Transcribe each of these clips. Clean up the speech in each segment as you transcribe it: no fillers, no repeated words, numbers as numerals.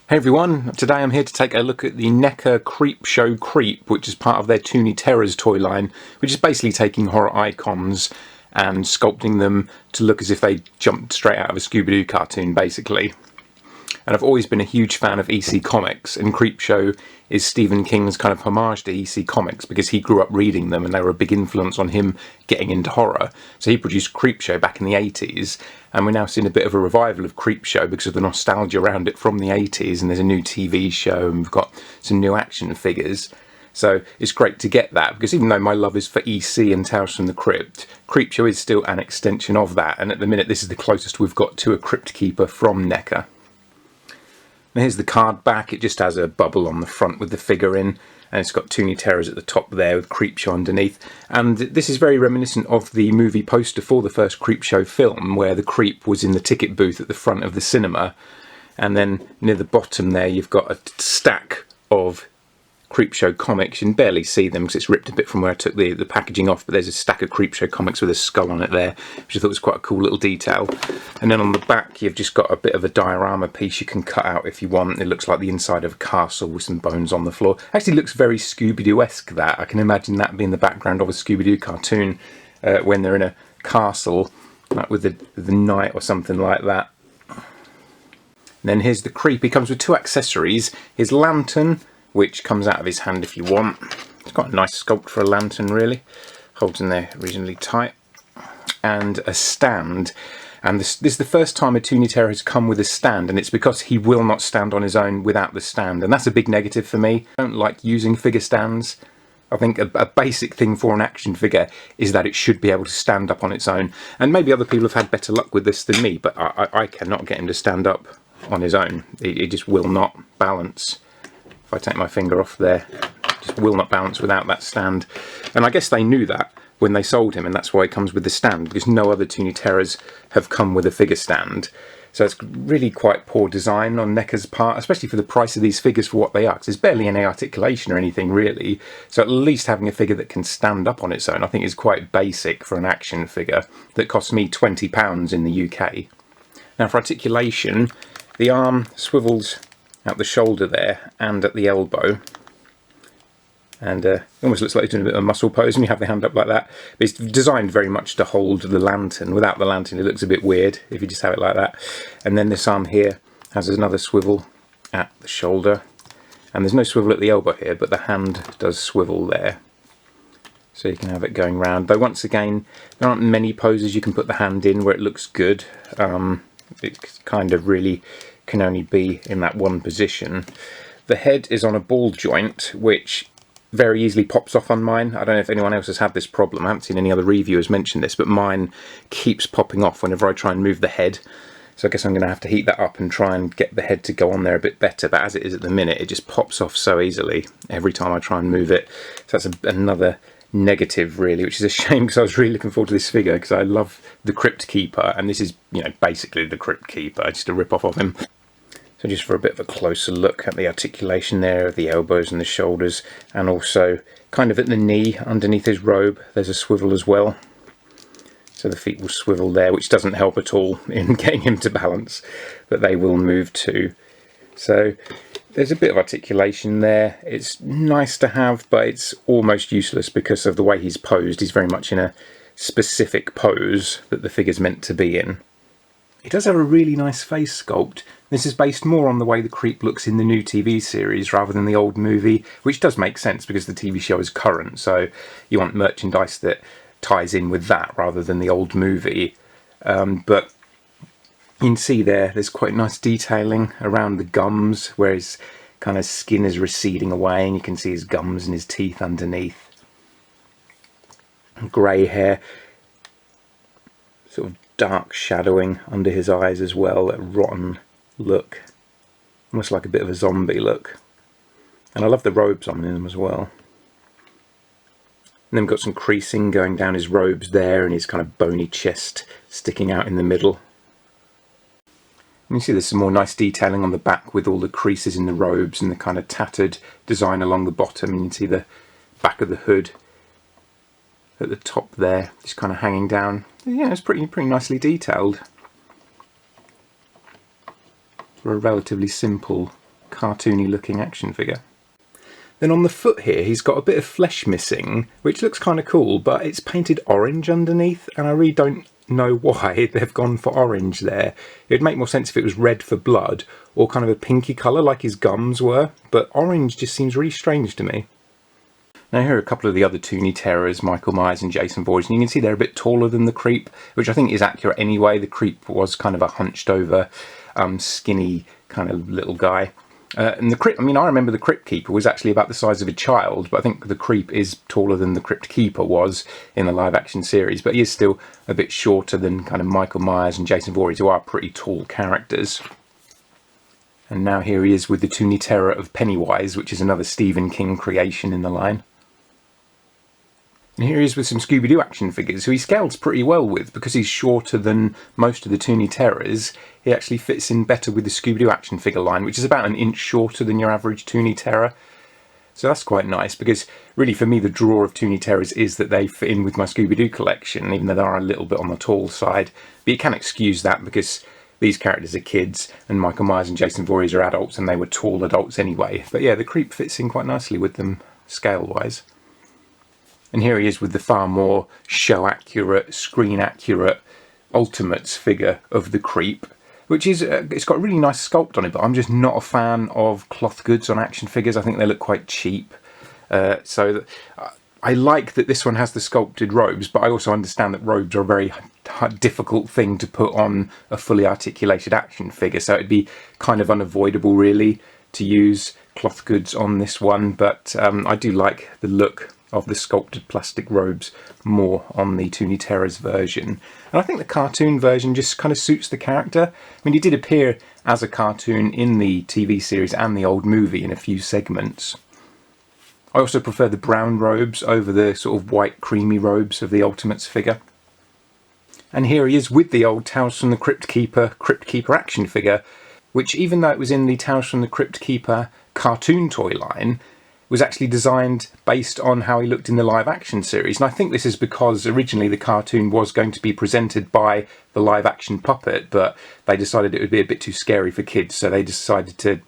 Hey everyone, today I'm here to take a look at the NECA Creepshow Creep, which is part of their Toony Terrors toy line, which is basically taking horror icons and sculpting them to look as if they jumped straight out of a Scooby-Doo cartoon, basically. And I've always been a huge fan of EC Comics, and Creepshow is Stephen King's kind of homage to EC Comics because he grew up reading them and they were a big influence on him getting into horror. So he produced Creepshow back in the 80s, and we're now seeing a bit of a revival of Creepshow because of the nostalgia around it from the 80s, and there's a new TV show and we've got some new action figures. So it's great to get that, because even though my love is for EC and Tales from the Crypt, Creepshow is still an extension of that, and at the minute this is the closest we've got to a Crypt Keeper from NECA. And here's the card back. It just has a bubble on the front with the figure in, and it's got Toony Terrors at the top there with Creepshow underneath. And this is very reminiscent of the movie poster for the first Creepshow film, where the creep was in the ticket booth at the front of the cinema, and then near the bottom there you've got a stack of Creepshow comics. You can barely see them because it's ripped a bit from where I took the packaging off, but there's a stack of Creepshow comics with a skull on it there, which I thought was quite a cool little detail. And then on the back you've just got a bit of a diorama piece you can cut out if you want. It looks like the inside of a castle with some bones on the floor. Actually looks very Scooby-Doo-esque, that. I can imagine that being the background of a Scooby-Doo cartoon when they're in a castle, like with the knight or something like that. And then here's the creep. He comes with two accessories. His lantern, which comes out of his hand if you want. It's got a nice sculpt for a lantern, really. Holds in there reasonably tight. And a stand. And this is the first time a Toony Terror has come with a stand, and it's because he will not stand on his own without the stand. And that's a big negative for me. I don't like using figure stands. I think a basic thing for an action figure is that it should be able to stand up on its own. And maybe other people have had better luck with this than me, but I cannot get him to stand up on his own. He just will not balance. If I take my finger off there, just will not balance without that stand. And I guess they knew that when they sold him, and that's why he comes with the stand, because no other Toony Terrors have come with a figure stand. So it's really quite poor design on NECA's part, especially for the price of these figures for what they are, because there's barely any articulation or anything really. So at least having a figure that can stand up on its own I think is quite basic for an action figure that cost me £20 in the UK. Now for articulation, the arm swivels out the shoulder there and at the elbow, and it almost looks like he's doing a bit of a muscle pose when you have the hand up like that. But it's designed very much to hold the lantern. Without the lantern it looks a bit weird if you just have it like that. And then this arm here has another swivel at the shoulder, and there's no swivel at the elbow here, but the hand does swivel there, so you can have it going round. Though once again, there aren't many poses you can put the hand in where it looks good. It kind of really can only be in that one position. The head is on a ball joint, which very easily pops off on mine. I don't know if anyone else has had this problem. I haven't seen any other reviewers mention this, but mine keeps popping off whenever I try and move the head. So I guess I'm going to have to heat that up and try and get the head to go on there a bit better. But as it is at the minute, it just pops off so easily every time I try and move it. So that's another negative really, which is a shame, because I was really looking forward to this figure because I love the Crypt Keeper, and this is, you know, basically the Crypt Keeper, just a rip-off of him. So just for a bit of a closer look at the articulation there of the elbows and the shoulders, and also kind of at the knee underneath his robe there's a swivel as well. So the feet will swivel there, which doesn't help at all in getting him to balance, but they will move too. So there's a bit of articulation there. It's nice to have, but it's almost useless because of the way he's posed. He's very much in a specific pose that the figure's meant to be in. He does have a really nice face sculpt. This is based more on the way the creep looks in the new TV series rather than the old movie, which does make sense because the TV show is current, so you want merchandise that ties in with that rather than the old movie. But you can see there's quite nice detailing around the gums where his kind of skin is receding away, and you can see his gums and his teeth underneath. Grey hair, sort of dark shadowing under his eyes as well, a rotten look, almost like a bit of a zombie look. And I love the robes on him as well. And then we've got some creasing going down his robes there, and his kind of bony chest sticking out in the middle. And you see there's some more nice detailing on the back with all the creases in the robes and the kind of tattered design along the bottom. And you can see the back of the hood at the top there, just kind of hanging down. Yeah, it's pretty nicely detailed for a relatively simple cartoony looking action figure. Then on the foot here, he's got a bit of flesh missing, which looks kind of cool, but it's painted orange underneath, and I really don't know why they've gone for orange there. It would make more sense if it was red for blood, or kind of a pinky colour like his gums were, but orange just seems really strange to me. Now here are a couple of the other Toony Terrors, Michael Myers and Jason Voorhees, and you can see they're a bit taller than the Creep, which I think is accurate anyway. The Creep was kind of a hunched over, skinny kind of little guy. And the Crypt, I mean, I remember the Crypt Keeper was actually about the size of a child, but I think the Creep is taller than the Crypt Keeper was in the live-action series, but he is still a bit shorter than kind of Michael Myers and Jason Voorhees, who are pretty tall characters. And now here he is with the Toony Terror of Pennywise, which is another Stephen King creation in the line. And here he is with some Scooby-Doo action figures, who he scales pretty well with. Because he's shorter than most of the Toony Terrors, he actually fits in better with the Scooby-Doo action figure line, which is about an inch shorter than your average Toony Terror. So that's quite nice, because really for me the draw of Toony Terrors is that they fit in with my Scooby-Doo collection, even though they are a little bit on the tall side. But you can excuse that because these characters are kids, and Michael Myers and Jason Voorhees are adults, and they were tall adults anyway. But yeah, the Creep fits in quite nicely with them scale-wise. And here he is with the far more show-accurate, screen-accurate Ultimates figure of the Creep, which is, it's got a really nice sculpt on it, but I'm just not a fan of cloth goods on action figures. I think they look quite cheap. I like that this one has the sculpted robes, but I also understand that robes are a very difficult thing to put on a fully articulated action figure, so it'd be kind of unavoidable really to use cloth goods on this one, but I do like the look of the sculpted plastic robes more on the Toony Terrors version. And I think the cartoon version just kind of suits the character. I mean, he did appear as a cartoon in the TV series and the old movie in a few segments. I also prefer the brown robes over the sort of white creamy robes of the Ultimates figure. And here he is with the old Tales from the Crypt Keeper action figure, which even though it was in the Tales from the Crypt Keeper cartoon toy line, was actually designed based on how he looked in the live action series. And I think this is because originally the cartoon was going to be presented by the live action puppet, but they decided it would be a bit too scary for kids, so they decided to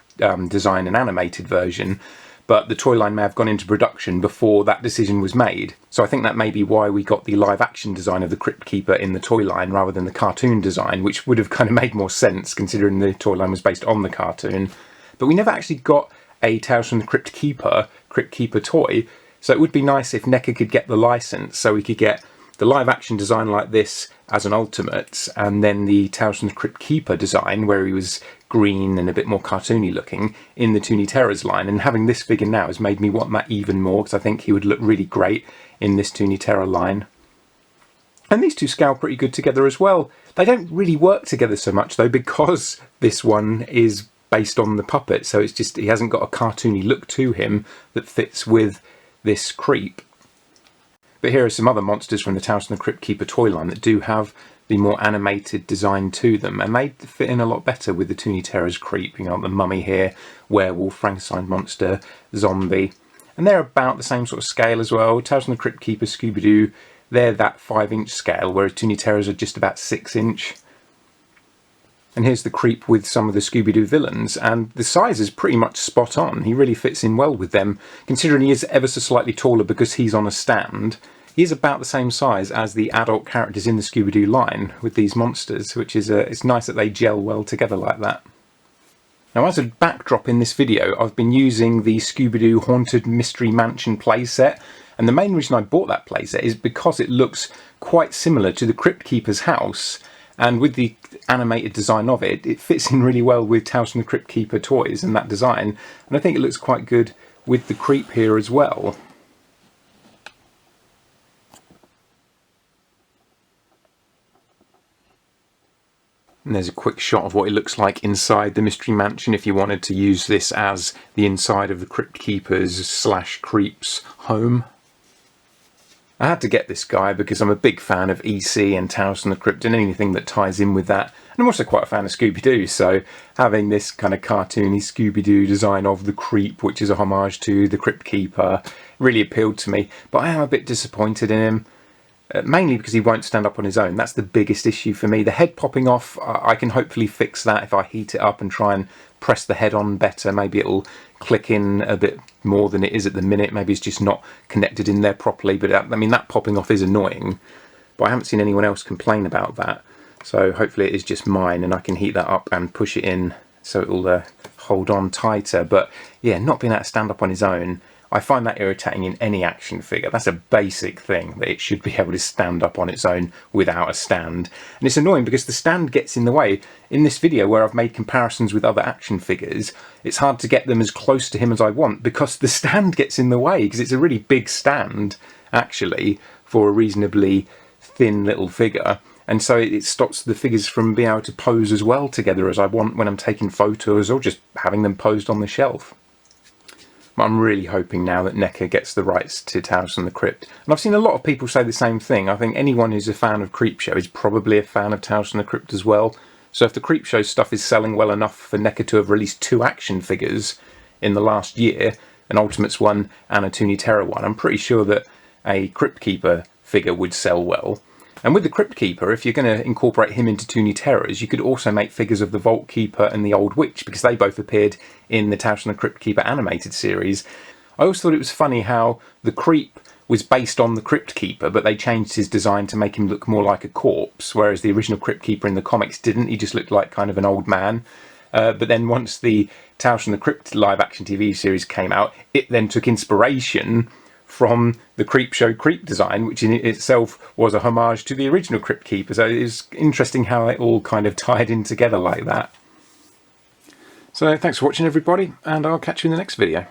design an animated version. But the toy line may have gone into production before that decision was made. So I think that may be why we got the live action design of the Crypt Keeper in the toy line rather than the cartoon design, which would have kind of made more sense considering the toy line was based on the cartoon. But we never actually got a Tales from the Crypt Keeper toy, so it would be nice if NECA could get the license so we could get the live action design like this as an Ultimates, and then the Tales from the Crypt Keeper design where he was green and a bit more cartoony looking in the Toony Terrors line. And having this figure now has made me want that even more, because I think he would look really great in this Toony Terror line. And these two scale pretty good together as well. They don't really work together so much though, because this one is based on the puppet, so it's just, he hasn't got a cartoony look to him that fits with this Creep. But here are some other monsters from the Tales from the Crypt Keeper toy line that do have the more animated design to them, and they fit in a lot better with the Toony Terrors Creep. You know, the mummy here, werewolf, Frankenstein monster, zombie, and they're about the same sort of scale as well. Tales from the Crypt Keeper, Scooby-Doo, they're that 5-inch scale, whereas Toony Terrors are just about 6-inch. And here's the Creep with some of the Scooby-Doo villains, and the size is pretty much spot on. He really fits in well with them, considering he is ever so slightly taller because he's on a stand. He is about the same size as the adult characters in the Scooby-Doo line with these monsters, which is it's nice that they gel well together like that. Now, as a backdrop in this video, I've been using the Scooby-Doo Haunted Mystery Mansion playset, and the main reason I bought that playset is because it looks quite similar to the Crypt Keeper's house. And with the animated design of it, it fits in really well with Tales from the Crypt Keeper toys and that design. And I think it looks quite good with the Creep here as well. And there's a quick shot of what it looks like inside the Mystery Mansion if you wanted to use this as the inside of the Crypt Keeper's / Creep's home. I had to get this guy because I'm a big fan of EC and Tales from the Crypt and anything that ties in with that. And I'm also quite a fan of Scooby-Doo, so having this kind of cartoony Scooby-Doo design of the Creep, which is a homage to the Crypt Keeper, really appealed to me. But I am a bit disappointed in him, mainly because he won't stand up on his own. That's the biggest issue for me. The head popping off, I can hopefully fix that if I heat it up and try and press the head on better, maybe it'll click in a bit more than it is at the minute. Maybe it's just not connected in there properly. But I mean, that popping off is annoying, but I haven't seen anyone else complain about that. So hopefully it is just mine, and I can heat that up and push it in so it'll hold on tighter. But yeah, not being able to stand up on its own, I find that irritating in any action figure. That's a basic thing, that it should be able to stand up on its own without a stand. And it's annoying because the stand gets in the way. In this video where I've made comparisons with other action figures, it's hard to get them as close to him as I want because the stand gets in the way, because it's a really big stand, actually, for a reasonably thin little figure. And so it stops the figures from being able to pose as well together as I want when I'm taking photos or just having them posed on the shelf. I'm really hoping now that NECA gets the rights to Tales from the Crypt. And I've seen a lot of people say the same thing. I think anyone who's a fan of Creepshow is probably a fan of Tales from the Crypt as well. So if the Creepshow stuff is selling well enough for NECA to have released 2 action figures in the last year, an Ultimates one and a Toony Terror one, I'm pretty sure that a Crypt Keeper figure would sell well. And with the Crypt Keeper, if you're going to incorporate him into Toony Terrors, you could also make figures of the Vault Keeper and the Old Witch, because they both appeared in the Tales from the Crypt Keeper animated series. I always thought it was funny how the Creep was based on the Crypt Keeper, but they changed his design to make him look more like a corpse, whereas the original Crypt Keeper in the comics didn't. He just looked like kind of an old man. But then once the Tales from the Crypt live-action TV series came out, it then took inspiration from the Creepshow Creep design, which in itself was a homage to the original Crypt Keeper. So it's interesting how it all kind of tied in together like that. So thanks for watching, everybody, and I'll catch you in the next video.